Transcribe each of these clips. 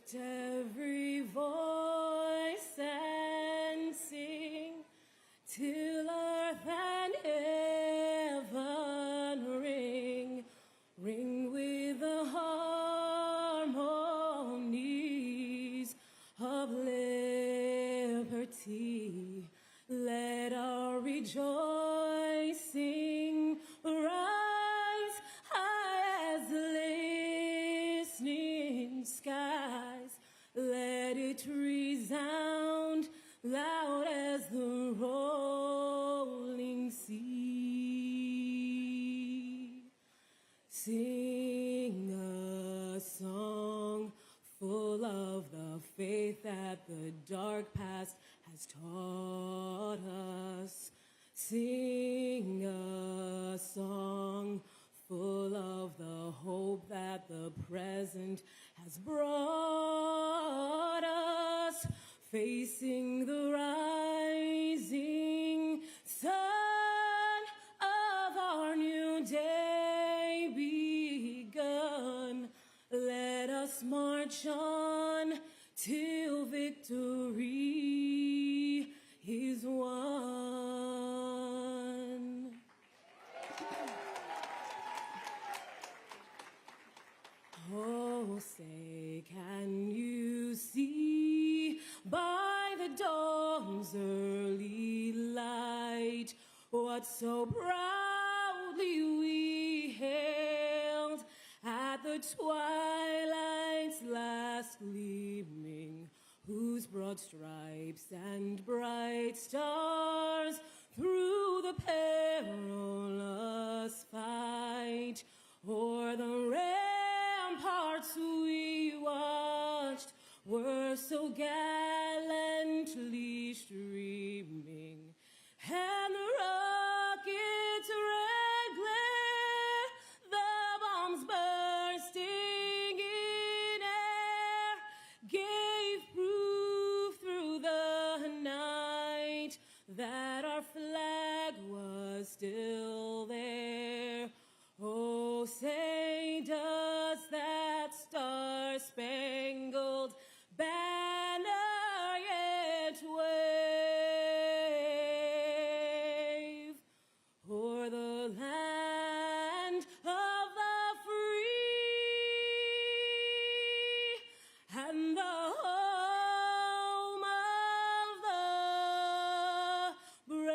Lift every voice and sing till earth and heaven ring, ring with the harmonies of liberty. Let our rejoicing rise high as the listening skies. Let it resound loud as the rolling sea. Sing a song full of the faith that the dark past has taught us. Sing a song full of the hope that the present has brought us. Facing the rising sun of our new day begun. Let us march on till victory is won. Oh, say, can you see by the dawn's early light what so proudly we hailed at the twilight's last gleaming, whose broad stripes and bright stars through the perilous fight o'er the ramparts we watched were so gallantly streaming, and the rockets' red glare, the bombs bursting in air, gave proof through the night that our flag was still there. Oh, say, does that star-spangled banner yet wave o'er the land of the free and the home of the brave?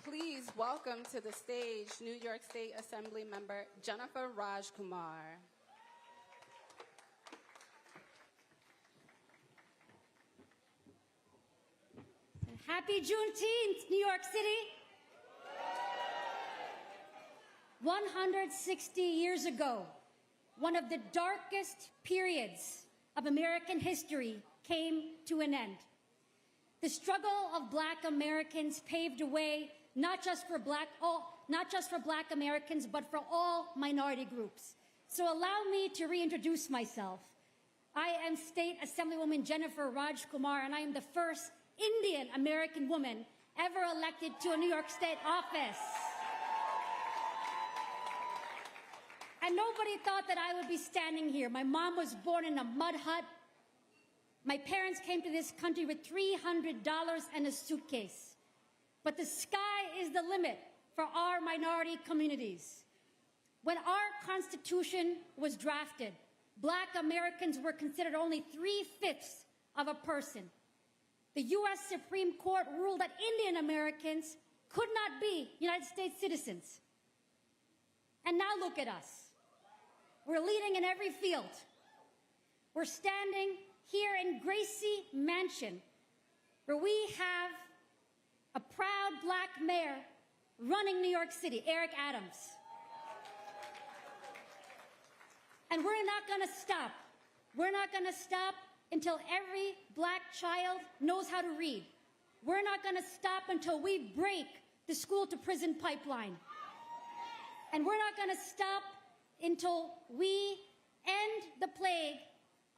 Please welcome to the stage New York State Assembly member Jennifer Rajkumar. Happy Juneteenth, New York City! 160 years ago, one of the darkest periods of American history came to an end. The struggle of Black Americans paved a way not just for Black Americans, but for all minority groups. So allow me to reintroduce myself. I am State Assemblywoman Jennifer Rajkumar, and I am the first Indian American woman ever elected to a New York State office. And nobody thought that I would be standing here. My mom was born in a mud hut. My parents came to this country with $300 and a suitcase. But the sky is the limit for our minority communities. When our Constitution was drafted, Black Americans were considered only 3/5 of a person. The U.S. Supreme Court ruled that Indian Americans could not be United States citizens. And now look at us. We're leading in every field. We're standing here in Gracie Mansion, where we have a proud Black mayor running New York City, Eric Adams. And we're not going to stop. We're not going to stop until every Black child knows how to read. We're not going to stop until we break the school-to-prison pipeline. And we're not going to stop until we end the plague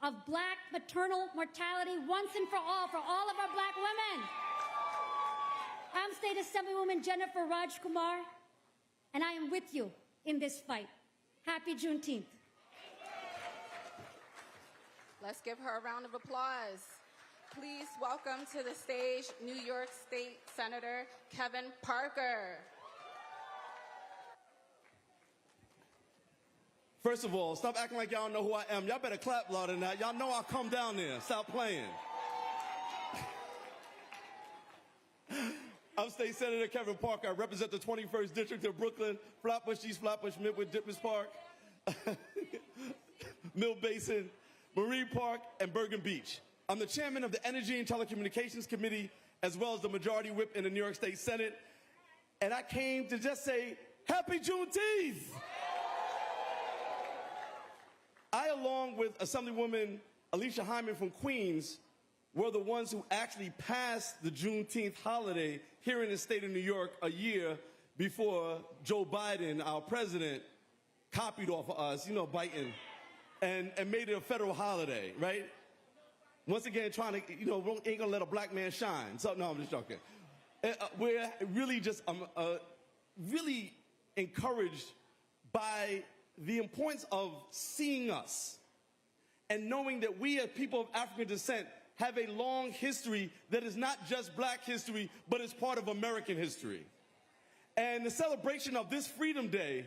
of Black maternal mortality once and for all of our Black women. I'm State Assemblywoman Jennifer Rajkumar, and I am with you in this fight. Happy Juneteenth. Let's give her a round of applause. Please welcome to the stage New York State Senator Kevin Parker. First of all, stop acting like y'all know who I am. Y'all better clap louder than that. Y'all know I'll come down there. Stop playing. I'm State Senator Kevin Parker. I represent the 21st District of Brooklyn, Flatbush East, Flatbush Midwood, Dippers Park, Mill Basin, Marine Park, and Bergen Beach. I'm the chairman of the Energy and Telecommunications Committee, as well as the majority whip in the New York State Senate. And I came to just say, Happy Juneteenth! I, along with Assemblywoman Alicia Hyman from Queens, were the ones who actually passed the Juneteenth holiday here in the state of New York a year before Joe Biden, our president, copied off of us, biting, and made it a federal holiday, right? Once again, trying to, ain't gonna let a black man shine. So, no, I'm just joking. We're really just really encouraged by the importance of seeing us and knowing that we as people of African descent have a long history that is not just black history, but is part of American history. And the celebration of this Freedom Day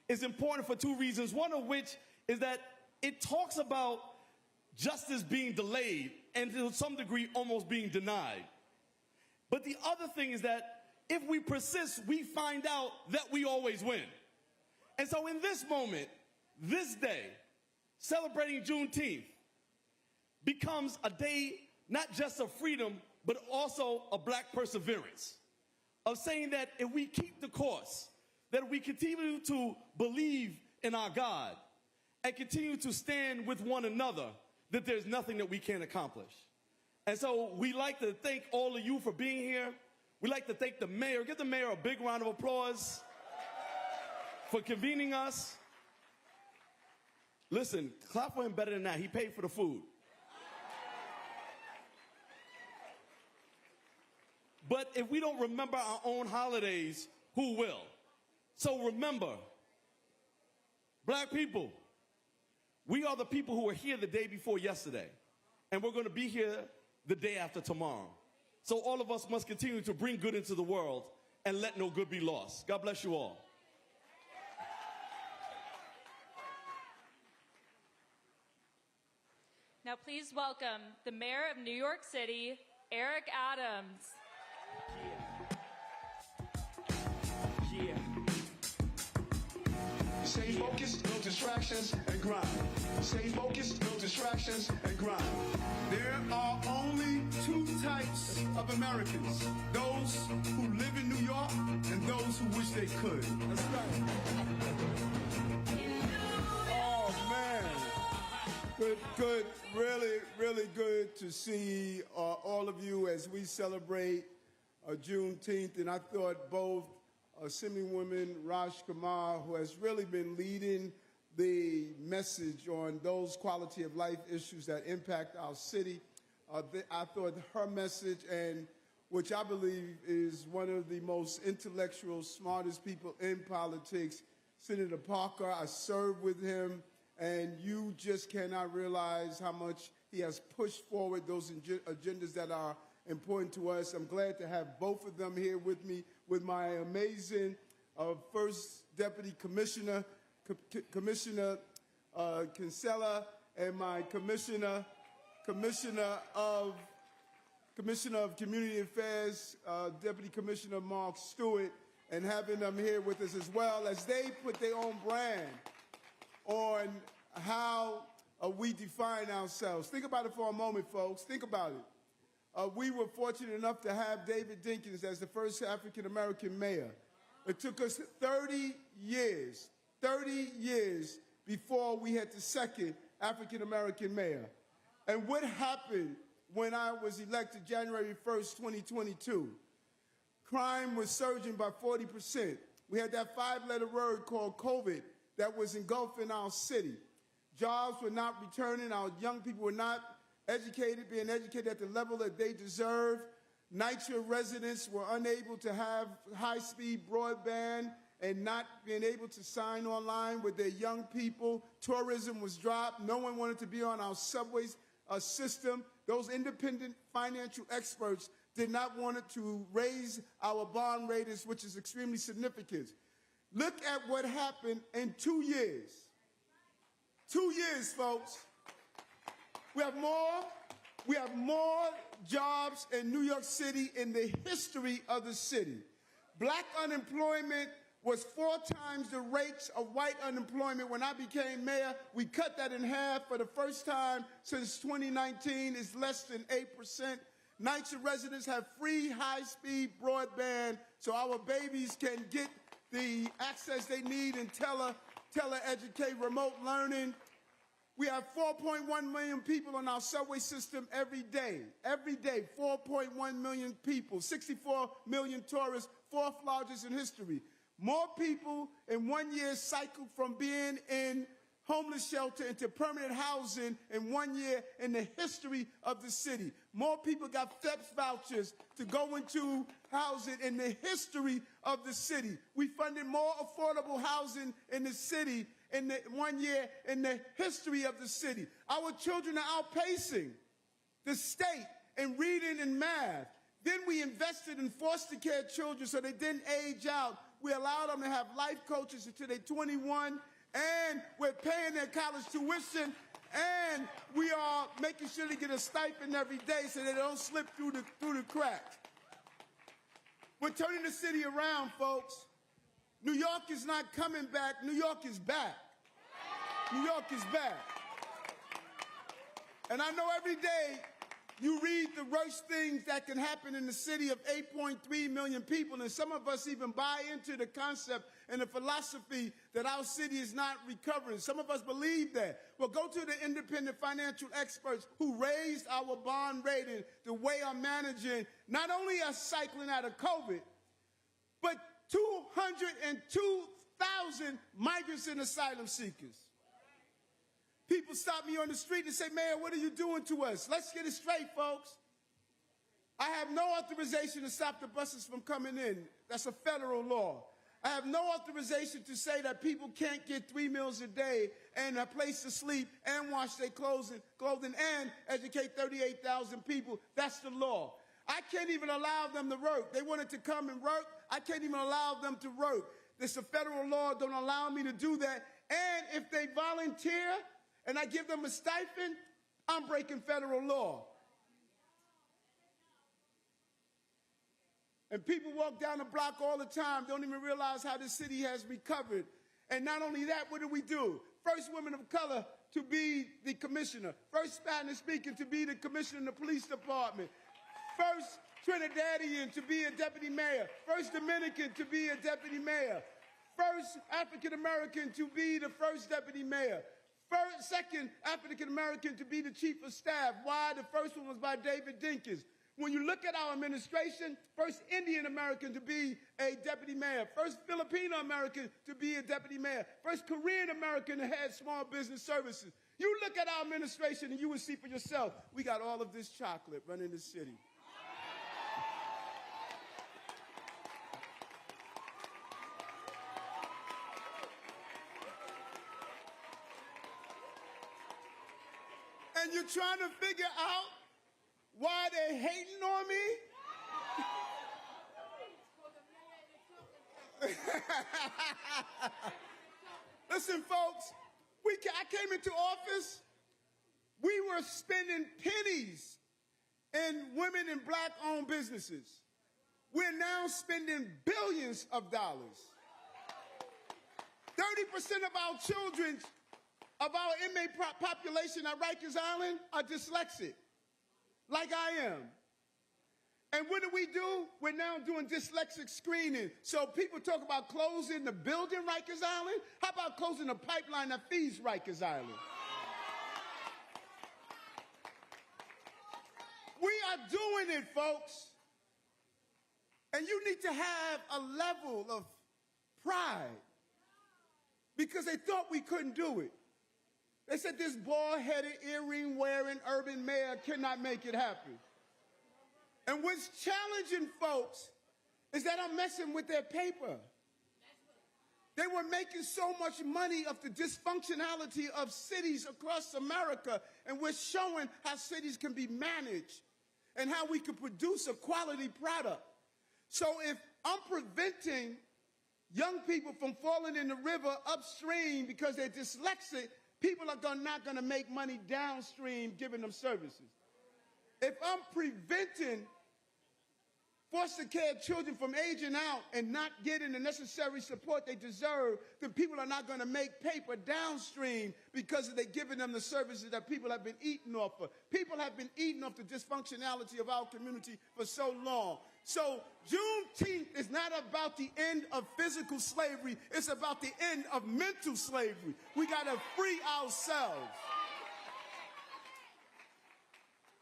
is important for two reasons, one of which is that it talks about justice being delayed and to some degree almost being denied. But the other thing is that if we persist, we find out that we always win. And so in this moment, this day, celebrating Juneteenth, becomes a day not just of freedom, but also of black perseverance, of saying that if we keep the course, that we continue to believe in our God and continue to stand with one another, that there's nothing that we can't accomplish. And so we like to thank all of you for being here. We like to thank the mayor. Give the mayor a big round of applause for convening us. Listen, clap for him better than that. He paid for the food. But if we don't remember our own holidays, who will? So remember, black people, we are the people who were here the day before yesterday, and we're going to be here the day after tomorrow. So all of us must continue to bring good into the world and let no good be lost. God bless you all. Now please welcome the Mayor of New York City, Eric Adams. Yeah. Stay focused, no distractions, and grind. Stay focused, no distractions, and grind. There are only two types of Americans. Those who live in New York and those who wish they could. That's right. Oh, man. Good. Really good to see all of you as we celebrate Juneteenth. And I thought both Assemblywoman Raj Kumar, who has really been leading the message on those quality of life issues that impact our city, I thought her message, and which I believe is one of the most intellectual, smartest people in politics, Senator Parker. I served with him, and you just cannot realize how much he has pushed forward those agendas that are important to us. I'm glad to have both of them here with me, with my amazing First Deputy Commissioner, Commissioner Kinsella, and my Commissioner of Community Affairs, Deputy Commissioner Mark Stewart, and having them here with us as well as they put their own brand on how we define ourselves. Think about it for a moment, folks. Think about it. We were fortunate enough to have David Dinkins as the first African-American mayor. It took us 30 years before we had the second African-American mayor. And what happened when I was elected January 1st, 2022? Crime was surging by 40%. We had that five-letter word called COVID that was engulfing our city. Jobs were not returning. Our young people were not being educated at the level that they deserve. NYCHA residents were unable to have high-speed broadband and not being able to sign online with their young people. Tourism was dropped. No one wanted to be on our subway system. Those independent financial experts did not want it to raise our bond ratings, which is extremely significant. Look at what happened in 2 years. 2 years, folks. We have more jobs in New York City in the history of the city. Black unemployment was 4 times the rates of white unemployment. When I became mayor, we cut that in half for the first time since 2019. It's less than 8%. NYCHA residents have free high-speed broadband so our babies can get the access they need in tele-educate, remote learning. We have 4.1 million people on our subway system every day. Every day, 4.1 million people, 64 million tourists, 4th largest in history. More people in 1 year cycled from being in homeless shelter into permanent housing in 1 year in the history of the city. More people got FEPS vouchers to go into housing in the history of the city. We funded more affordable housing in the city in the 1 year in the history of the city. Our children are outpacing the state in reading and math. Then we invested in foster care children so they didn't age out. We allowed them to have life coaches until they're 21, and we're paying their college tuition, and we are making sure they get a stipend every day so they don't slip through the cracks. We're turning the city around, folks. New York is not coming back. New York is back. New York is back. And I know every day you read the worst things that can happen in the city of 8.3 million people, and some of us even buy into the concept and the philosophy that our city is not recovering. Some of us believe that. Well, go to the independent financial experts who raised our bond rating, the way I'm managing, not only us cycling out of COVID, but 202,000 migrants and asylum seekers. People stop me on the street and say, Mayor, what are you doing to us? Let's get it straight, folks. I have no authorization to stop the buses from coming in. That's a federal law. I have no authorization to say that people can't get 3 meals a day and a place to sleep and wash their clothing and educate 38,000 people. That's the law. I can't even allow them to work. They wanted to come and work. I can't even allow them to work. It's a federal law. Don't allow me to do that. And if they volunteer and I give them a stipend, I'm breaking federal law. And people walk down the block all the time, don't even realize how this city has recovered. And not only that, what do? First woman of color to be the commissioner. First Spanish speaking to be the commissioner in the police department. First Trinidadian to be a deputy mayor. First Dominican to be a deputy mayor. First African American to be the first deputy mayor. Second African American to be the chief of staff. Why? The first one was by David Dinkins. When you look at our administration, first Indian American to be a deputy mayor, first Filipino American to be a deputy mayor, first Korean American to head small business services. You look at our administration and you will see for yourself, we got all of this chocolate running the city. And you're trying to figure out why they're hating on me? Listen, folks, I came into office, we were spending pennies in women and black-owned businesses. We're now spending billions of dollars. 30% of our children, of our inmate population at Rikers Island are dyslexic, like I am. And what do? We're now doing dyslexic screening. So people talk about closing the building Rikers Island. How about closing the pipeline that feeds Rikers Island? We are doing it, folks. And you need to have a level of pride because they thought we couldn't do it. They said this bald-headed, earring-wearing urban mayor cannot make it happen. And what's challenging folks is that I'm messing with their paper. They were making so much money of the dysfunctionality of cities across America, and we're showing how cities can be managed and how we can produce a quality product. So if I'm preventing young people from falling in the river upstream because they're dyslexic, people are not going to make money downstream giving them services. If I'm preventing foster care children from aging out and not getting the necessary support they deserve, then people are not going to make paper downstream because they're giving them the services that people have been eating off of. People have been eating off the dysfunctionality of our community for so long. So Juneteenth is not about the end of physical slavery. It's about the end of mental slavery. We got to free ourselves.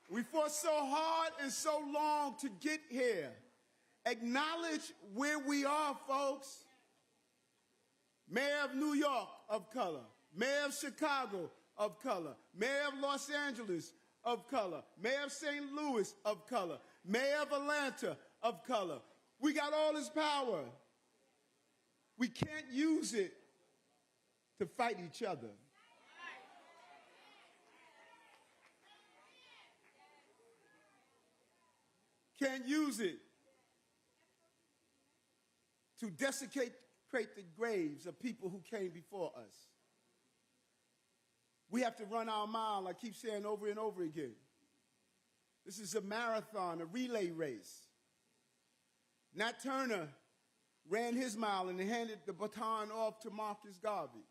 We fought so hard and so long to get here. Acknowledge where we are, folks. Mayor of New York of color. Mayor of Chicago of color. Mayor of Los Angeles of color. Mayor of St. Louis of color. Mayor of Atlanta of color. We got all this power. We can't use it to fight each other. Can't use it to desecrate the graves of people who came before us. We have to run our mile, I keep saying over and over again. This is a marathon, a relay race. Nat Turner ran his mile and handed the baton off to Marcus Garvey.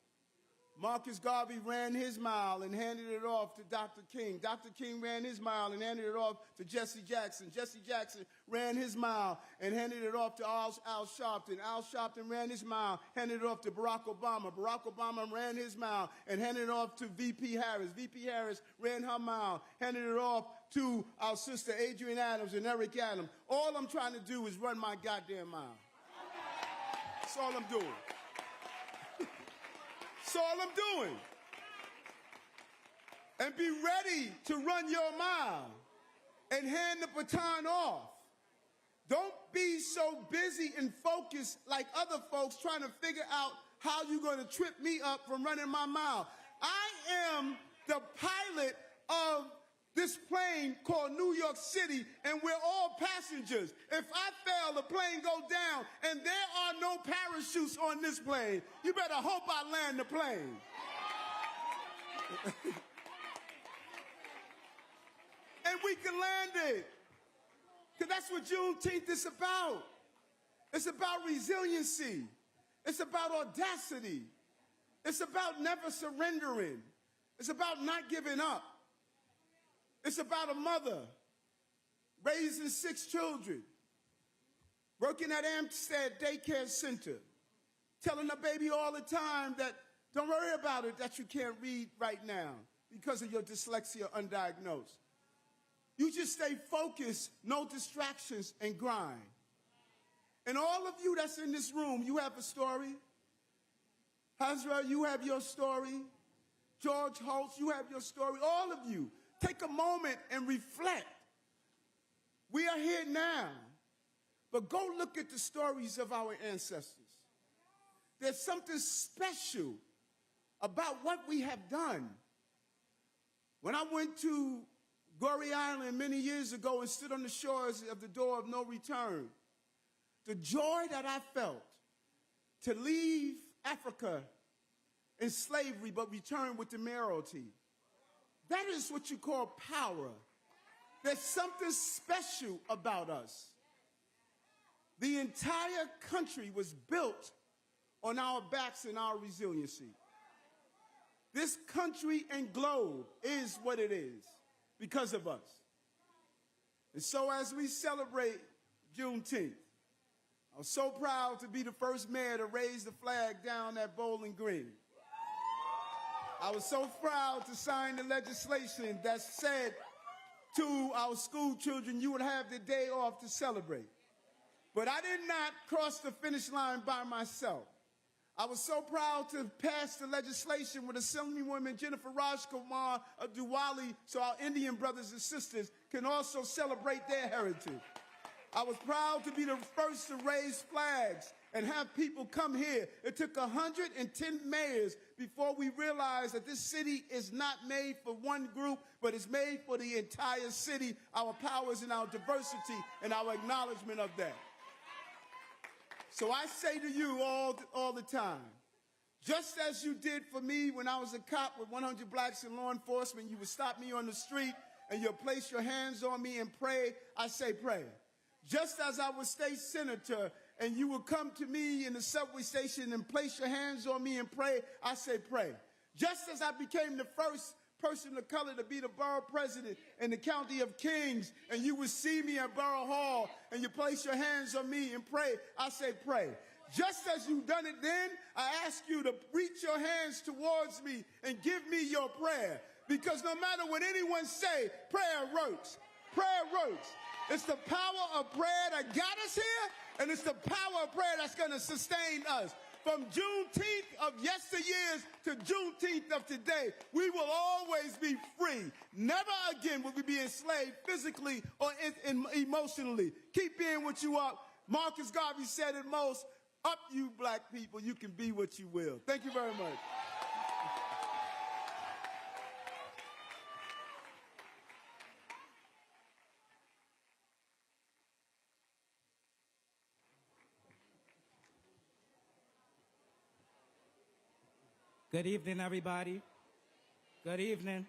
Marcus Garvey ran his mile and handed it off to Dr. King. Dr. King ran his mile and handed it off to Jesse Jackson. Jesse Jackson ran his mile and handed it off to Al Sharpton. Al Sharpton ran his mile, handed it off to Barack Obama. Barack Obama ran his mile and handed it off to V.P. Harris. V.P. Harris ran her mile, handed it off to our sister Adrienne Adams and Eric Adams. All I'm trying to do is run my goddamn mile. That's all I'm doing. That's all I'm doing. And be ready to run your mile and hand the baton off. Don't be so busy and focused like other folks trying to figure out how you're going to trip me up from running my mile. I am the pilot of this plane called New York City, and we're all passengers. If I fail, the plane go down, and there are no parachutes on this plane. You better hope I land the plane. And we can land it. Because that's what Juneteenth is about. It's about resiliency. It's about audacity. It's about never surrendering. It's about not giving up. It's about a mother raising 6 children, working at Amstead Daycare Center, telling her baby all the time that don't worry about it, that you can't read right now because of your dyslexia undiagnosed. You just stay focused, no distractions, and grind. And all of you that's in this room, you have a story. Hazra, you have your story. George Holtz, you have your story. All of you. Take a moment and reflect. We are here now, but go look at the stories of our ancestors. There's something special about what we have done. When I went to Goree Island many years ago and stood on the shores of the door of no return, the joy that I felt to leave Africa in slavery but return with the mayoralty. That is what you call power. There's something special about us. The entire country was built on our backs and our resiliency. This country and globe is what it is because of us. And so as we celebrate Juneteenth, I'm so proud to be the first mayor to raise the flag down at Bowling Green. I was so proud to sign the legislation that said to our school children, you would have the day off to celebrate. But I did not cross the finish line by myself. I was so proud to pass the legislation with Assemblywoman Jennifer Rajkumar of Diwali so our Indian brothers and sisters can also celebrate their heritage. I was proud to be the first to raise flags and have people come here. It took 110 mayors before we realized that this city is not made for one group, but it's made for the entire city, our powers and our diversity and our acknowledgement of that. So I say to you all the time, just as you did for me when I was a cop with 100 blacks in law enforcement, you would stop me on the street and you'll place your hands on me and pray, I say pray. Just as I was state senator and you would come to me in the subway station and place your hands on me and pray, I say pray. Just as I became the first person of color to be the borough president in the County of Kings, and you would see me at Borough Hall and you place your hands on me and pray, I say pray. Just as you've done it then, I ask you to reach your hands towards me and give me your prayer. Because no matter what anyone say, prayer works. Prayer works. It's the power of prayer that got us here, and it's the power of prayer that's going to sustain us. From Juneteenth of yesteryears to Juneteenth of today, we will always be free. Never again will we be enslaved physically or emotionally. Keep being what you are. Marcus Garvey said it most, up you black people, you can be what you will. Thank you very much. Good evening, everybody. Good evening.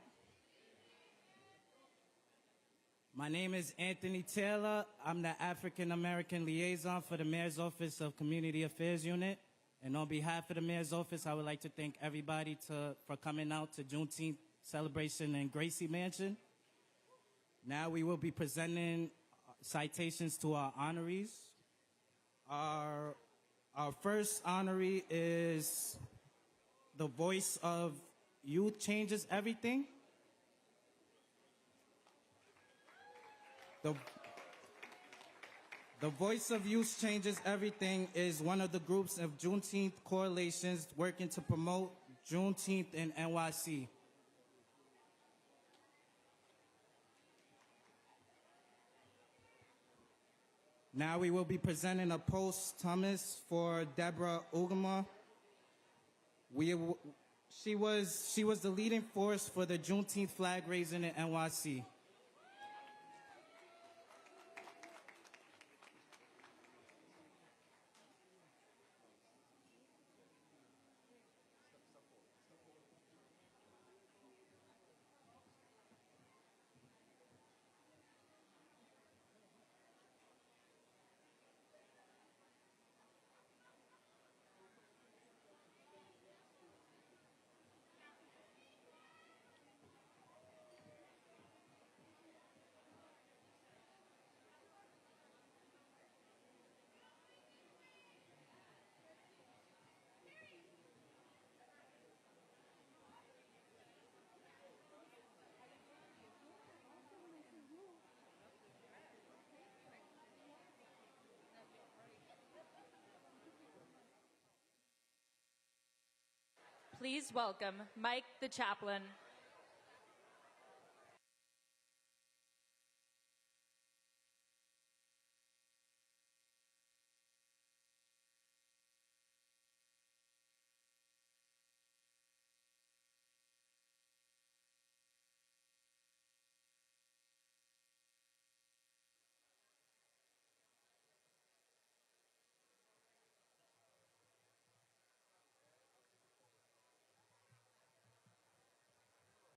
My name is Anthony Taylor. I'm the African American liaison for the Mayor's Office of Community Affairs Unit. And on behalf of the Mayor's Office, I would like to thank everybody for coming out to Juneteenth celebration in Gracie Mansion. Now we will be presenting citations to our honorees. Our first honoree is the voice of youth changes everything. The Voice of Youth Changes Everything is one of the groups of Juneteenth coalitions working to promote Juneteenth in NYC. Now we will be presenting a posthumous for Deborah Ugama. She was the leading force for the Juneteenth flag raising in NYC. Please welcome Mike the Chaplain.